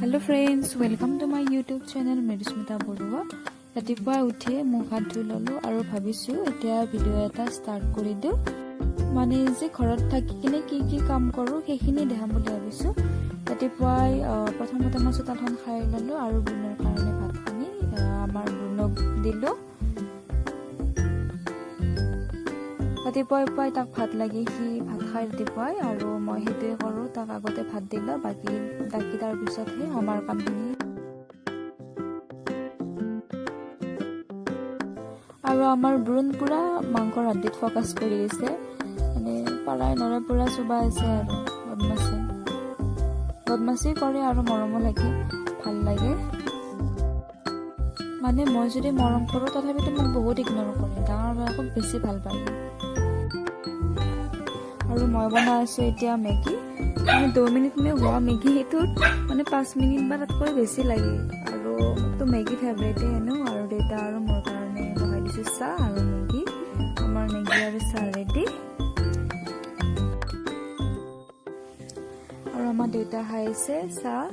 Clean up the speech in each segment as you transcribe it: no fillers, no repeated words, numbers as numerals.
Hello friends, welcome to my YouTube channel Mridusmita Baruah. रातिपुৱা উঠিয়ে মুখ হাত ধুই ললো আৰু ভাবিছো এতিয়া ভিডিও এটা স্টাৰ্ট কৰি দিও। মানে যে ঘৰত থাকি কিনে কি কাম কৰো সেইখিনি দেখাম বুলি ভাবিছো। ৰাতিপুৱাই প্ৰথমতে মই চোতালখন খাই ললো আৰু বুনৰ কাৰণে ভাত পানী আমাৰ বুনক দিলো। ৰাতিপুৱাই তাক ভাত লাগে, সি ভাত খাই ৰাতিপুৱাই আৰু মই সেইটোৱে কৰোঁ। তাক আগতে ভাত দিলে বাকী তাৰ পিছতহে আমাৰ কামখিনি। আৰু আমাৰ বুন পুৰা মাংস ৰান্ধিত ফকাছ কৰি আছে, মানে পাৰাই নৰে পুৰা চুবা আছে আৰু বদমাছি কৰে আৰু মৰমো লাগে, ভাল লাগে। মানে মই যদি মৰম কৰোঁ তথাপিতো মোক বহুত ইগনৰ কৰে, ডাঙৰ ভায়েকক বেছি ভাল পায়। আৰু মই বনাই আছো এতিয়া মেগী। মানে 2 মিনিট হোৱা মেগী, সেইটোত মানে 5 মিনিট বা তাতকৈ বেছি লাগে। আৰু মোকতো মেগী ফেভৰেটে এনেও। আৰু দেউতা আৰু মোৰ কাৰণে বনাই দিছো চাহ আৰু মেগী। আমাৰ মেগী আৰু চাহ ৰেডি। আৰু আমাৰ দেউতা খাই আছে চাহ,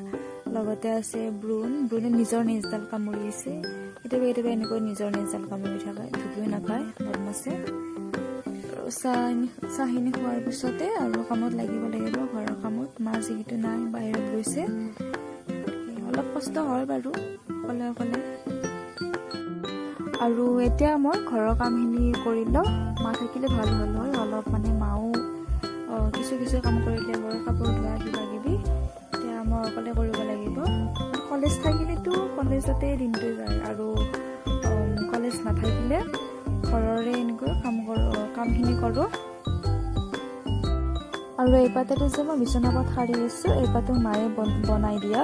লগতে আছে ব্ৰুনে নিজৰ নিজডাল কামুৰি আছে। কেতিয়াবা এনেকৈ নিজৰ নিজডাল কামুৰি থাকে, ঢুকিও নাপায়, বদমাছে। চাহখিনি খোৱাৰ পিছতে আৰু কামত লাগিব ঘৰৰ কামত। মা যিহেতু নাই, বাহিৰত গৈছে, অলপ কষ্ট হয় বাৰু অকলে। আৰু এতিয়া মই ঘৰৰ কামখিনি কৰি লওঁ। মা থাকিলে ভাল হ'ল হয় অলপ, মানে মাও কিছু কাম কৰিলে হয়, কাপোৰ ধোৱা কিবা কিবি। এতিয়া মই অকলে কৰিব লাগিব। কলেজ থাকিলেতো কলেজতে দিনটো যায়, আৰু কলেজ নাথাকিলে ঘৰৰে এনেকৈ কামখিনি কৰোঁ। আৰু এই পাতেৰে যে মই বিচনা পাত সাৰি আছো, এই পাতো মায়ে বনাই দিয়া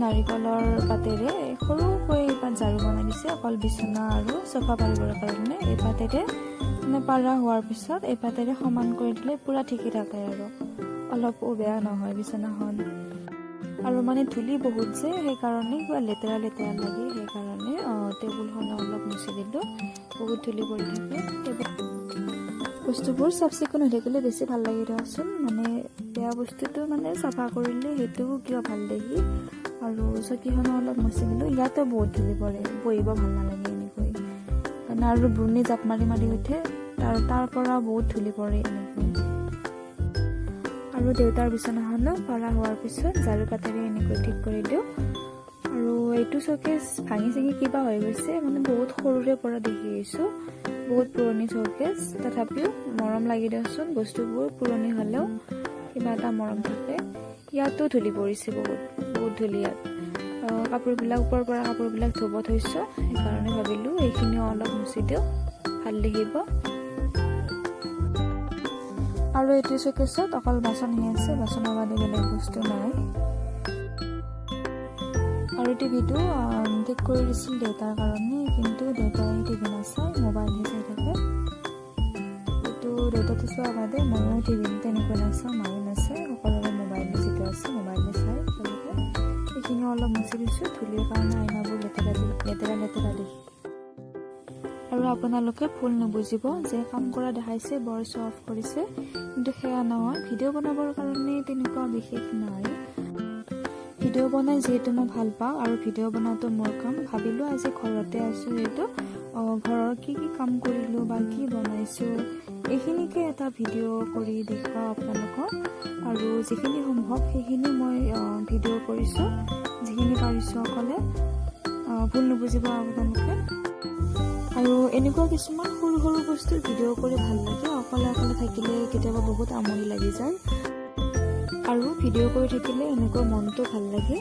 নাৰিকলৰ পাতেৰে সৰুকৈ এই পাত ঝাৰু বনাই দিছে, অকল বিচনা আৰু চফা পাৰিবৰ কাৰণে। এই পাতেৰে মানে পাৰা হোৱাৰ পিছত এই পাতেৰে সমান কৰি দিলে পুৰা ঠিকে থাকে আৰু অলপো বেয়া নহয় বিচনাখন। আৰু মানে ধূলি বহুত যে, সেইকাৰণে কিবা লেতেৰা লাগে, সেইকাৰণে টেবুলখন অলপ মুচি দিলোঁ, বহুত ধূলি পৰি থাকে। বস্তুবোৰ চাফ চিকুণ হৈ থাকিলে বেছি ভাল লাগে দিয়কচোন। মানে বেয়া বস্তুটো মানে চাফা কৰিলে সেইটো কিয় ভাল দেখি। আৰু চকীখনো অলপ মুচি দিলোঁ, ইয়াতে বহুত ধূলি পৰে, বহিব ভাল নালাগে এনেকৈ। মানে আৰু বুনি জাপ মাৰি উঠে, তাৰ পৰা বহুত ধূলি পৰে এনেকৈ। আৰু দেউতাৰ বিচনাখনো পাৰা হোৱাৰ পিছত ঝাৰু পাতেৰে এনেকৈ ঠিক কৰি দিওঁ। আৰু এইটো চকেছ ভাঙি চিঙি কিবা হৈ গৈছে, মানে বহুত সৰুৰে পৰা দেখি আহিছোঁ, বহুত পুৰণি চকেছ। তথাপিও মৰম লাগি দিয়কচোন, বস্তুবোৰ পুৰণি হ'লেও কিবা এটা মৰম থাকে। ইয়াতো ধূলি পৰিছে, বহুত ধূলি ইয়াত। কাপোৰবিলাক ওপৰৰ পৰা কাপোৰবিলাক ধুব থৈছোঁ, সেইকাৰণে ভাবিলোঁ এইখিনিও অলপ মুচি দিওঁ, ভাল দেখিব। আৰু এইটো চকেছত অকল বাচনহে আছে, বাচনৰ বাদে বেলেগ বস্তু নাই। আৰু টিভিটো ঠিক কৰি দিছিল দেউতাৰ কাৰণে, কিন্তু দেউতাই টিভি নাচায়, মোবাইলহে চাই থাকে। এইটো দেউতাটো চোৱা বাদে ময়ো টিভি তেনেকৈ নাচাওঁ, মায়ে নাচায়, সকলোৰে মোবাইলে যিটো আছে মোবাইলে চায় তেওঁলোকে। এইখিনি অলপ মুচি দিছোঁ, ধূলিৰ কাৰণে আইনাবোৰ লেতেৰা দেখি। আৰু আপোনালোকে ভুল নুবুজিব যে কাম কৰা দেখাইছে, বৰ শ্ব' অফ কৰিছে, কিন্তু সেয়া নহয়। ভিডিঅ' বনাবৰ কাৰণে তেনেকুৱা বিশেষ নাই। ভিডিঅ' বনাই যিহেতু মই ভাল পাওঁ আৰু ভিডিঅ' বনোৱাটো মোৰ কাম, ভাবিলোঁ আজি ঘৰতে আছোঁ যিহেতু ঘৰৰ কি কাম কৰিলোঁ বা কি বনাইছোঁ এইখিনিকে এটা ভিডিঅ' কৰি দেখুৱাওঁ আপোনালোকক। আৰু যিখিনি সম্ভৱ সেইখিনি মই ভিডিঅ' কৰিছোঁ, যিখিনি পাৰিছোঁ অকলে। ভুল নুবুজিব আপোনালোকে। আৰু এনেকুৱা কিছুমান সৰু বস্তু ভিডিঅ' কৰি ভাল লাগে। অকলে থাকিলে কেতিয়াবা বহুত আমনি লাগি যায়, আৰু ভিডিঅ' কৰি থাকিলে এনেকুৱা মনটো ভাল লাগে।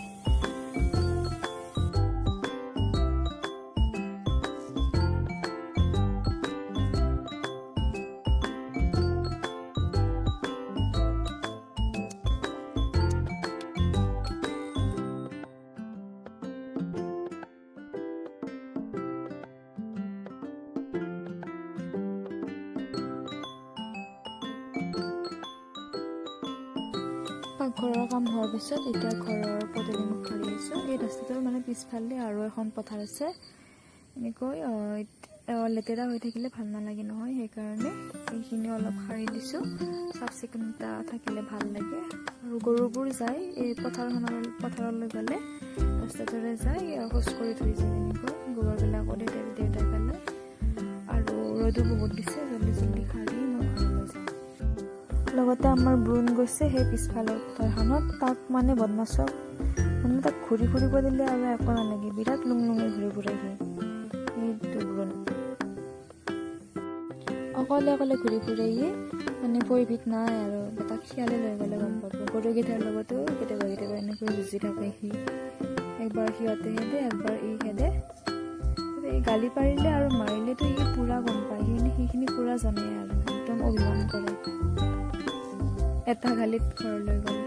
পাকঘৰৰ কাম হোৱাৰ পিছত এতিয়া ঘৰৰ পদূলি মুখ সাৰি আছোঁ। এই ৰাস্তাটোৰ মানে পিছফালে আৰু এখন পথাৰ আছে, এনেকৈ লেতেৰা হৈ থাকিলে ভাল নালাগে নহয়, সেইকাৰণে এইখিনি অলপ সাৰি দিছোঁ। চাফ চিকুণতা থাকিলে ভাল লাগে। আৰু গৰুবোৰ যায় এই পথাৰলৈ গ'লে ৰাস্তাটোৰে যায়, খোজ কৰি থৈ যায় এনেকৈ গোবৰবিলাকো দেউতাই পেলায়। আৰু ৰ'দো বহুত দিছে, জল্দি সাৰি মই ঘৰলৈ যাওঁ। লগতে আমাৰ ব্ৰুণ গৈছে সেই পিছফালৰ পথাৰখনত, তাক মানে বদমাছক মানে তাক ঘূৰি ফুৰিব দিলে আৰু একো নালাগে, বিৰাট লুংলুঙে ঘূৰি ফুৰেহি সেইটো ব্ৰুণ। অকলে ঘূৰি ফুৰেহি, মানে পৰিভিত নাই আৰু তাক শিয়ালে লৈ গ'লে গম পাব। গৰুকেইটাৰ লগতো কেতিয়াবা এনেকৈ যুঁজি থাকে সি, একবাৰ সিহঁতে খেদে একবাৰ ই খেদে। এই গালি পাৰিলে আৰু মাৰিলেতো সি পূৰা গম পায়, সেইখিনি পূৰা জানে আৰু একদম অভিমান কৰে এটা গালিত ঘৰলৈ গ'লে।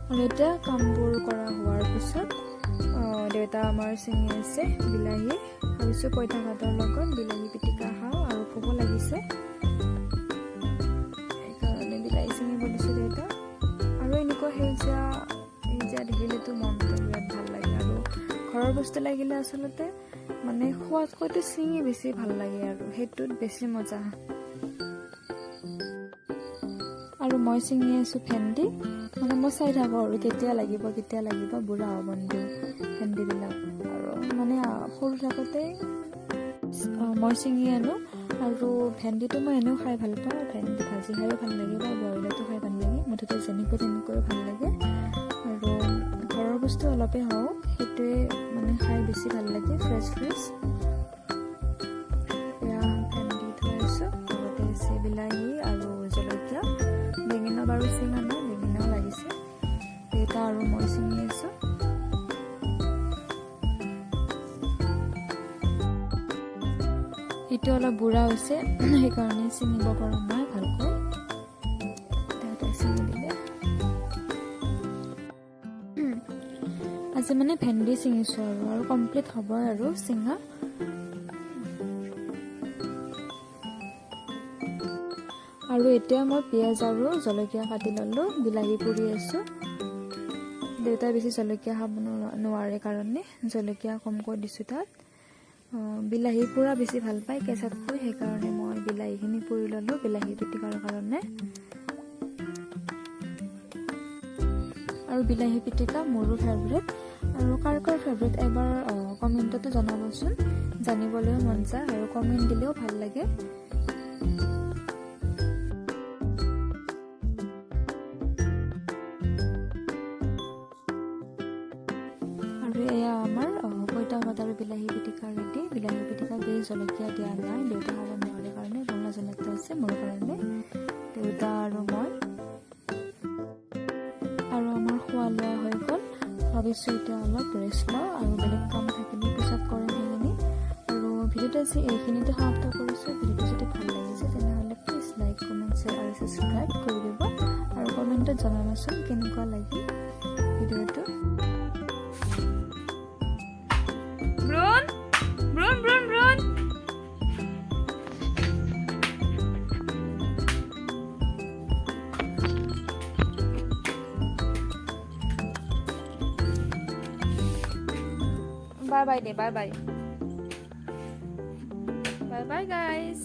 আৰু এতিয়া কামবোৰ কৰা হোৱাৰ পিছত দেউতা আমাৰ ছিঙি আছে বিলাহী। ভাবিছোঁ পইতা ভাতৰ লগত বিলাহী পিটিকা খাওঁ আৰু ভোক লাগিছে, সেইকাৰণে বিলাহী ছিঙিব দিছোঁ দেউতা। আৰু এনেকুৱা সেউজীয়া দেখিলেতো মনটো বিৰাট ভাল লাগে। আৰু ঘৰৰ বস্তু লাগিলে আচলতে মানে খোৱাতকৈতো ছিঙি বেছি ভাল লাগে, আৰু সেইটোত বেছি মজা। আৰু মই ছিঙি আছোঁ ভেন্দি, মানে মই চাই থাকোঁ আৰু কেতিয়া লাগিব বুঢ়া হ'ব বন্ধু ভেন্দিবিলাক। আৰু মানে সৰু থাকোঁতে মই ছিঙি আনো। আৰু ভেন্দিটো মই এনেও খাই ভাল পাওঁ, ভেন্দি ভাজি খায়ো ভাল লাগে বা বইলতো খাই ভাল লাগে, মুঠতে তেনেকৈ ভাল লাগে। আৰু ঘৰৰ বস্তু অলপেই হওক সেইটোৱে মানে খাই বেছি ভাল লাগে, ফ্ৰেছ। এয়া ভেন্দি থৈ আছোঁ, লগতে আছে বিলাহী আৰু জলকীয়া। বেঙেনা বাৰু ছিঙা নাই, বেঙেনাও লাগিছে, দেউতা আৰু মই ছিঙি আছোঁ। সেইটো অলপ বুঢ়া হৈছে, সেইকাৰণে ছিঙিব পৰা নাই ভালকৈ, দেউতাই ছিঙি দিলে। আজি মানে ভেন্দি ছিঙিছোঁ আৰু কমপ্লিট হ'ব আৰু ছিঙা। আৰু এতিয়া মই পিঁয়াজ আৰু জলকীয়া কাটি ল'লোঁ, বিলাহী পুৰি আছোঁ। দেউতাই বেছি জলকীয়া খাব নোৱাৰে কাৰণে জলকীয়া কমকৈ দিছোঁ তাত। বিলাহী পুৰা বেছি ভাল পায় কেঁচাতকৈ, সেইকাৰণে মই বিলাহীখিনি পুৰি ল'লোঁ বিলাহী পিটিকাৰ কাৰণে। আৰু বিলাহী পিটিকা মোৰো ফেভৰেট। আৰু কাৰ ফেভৰেট এবাৰ কমেণ্টতো জনাবচোন, জানিবলৈও মন যায় আৰু কমেণ্ট দিলেও ভাল লাগে। আৰু এয়া আমাৰ পইতা ভাত আৰু বিলাহী পিটিকা ৰেডি। বিলাহী পিটিকা বেছি জলকীয়া দিয়া নাই, দেউতা খাব নোৱাৰে কাৰণে ৰঙা জলকীয়া আছে মোৰ কাৰণে, দেউতা আৰু মই। আৰু আমাৰ খোৱা লোৱা হৈ গ'ল, ভাবিছোঁ এতিয়া অলপ ৰেষ্ট লওঁ আৰু বেলেগ কাম থাকিলে পিছত কৰিম সেইখিনি। আৰু ভিডিঅ'টো আজি এইখিনিতে সমাপ্ত কৰিছোঁ। ভিডিঅ'টো যদি ভাল লাগিছে তেনেহ'লে প্লিজ লাইক, কমেণ্ট, শ্বেয়াৰ আৰু ছাবস্ক্ৰাইব কৰি দিব। আৰু কমেণ্টত জনাবচোন কেনেকুৱা লাগিল ভিডিঅ'টো। Bye bye guys.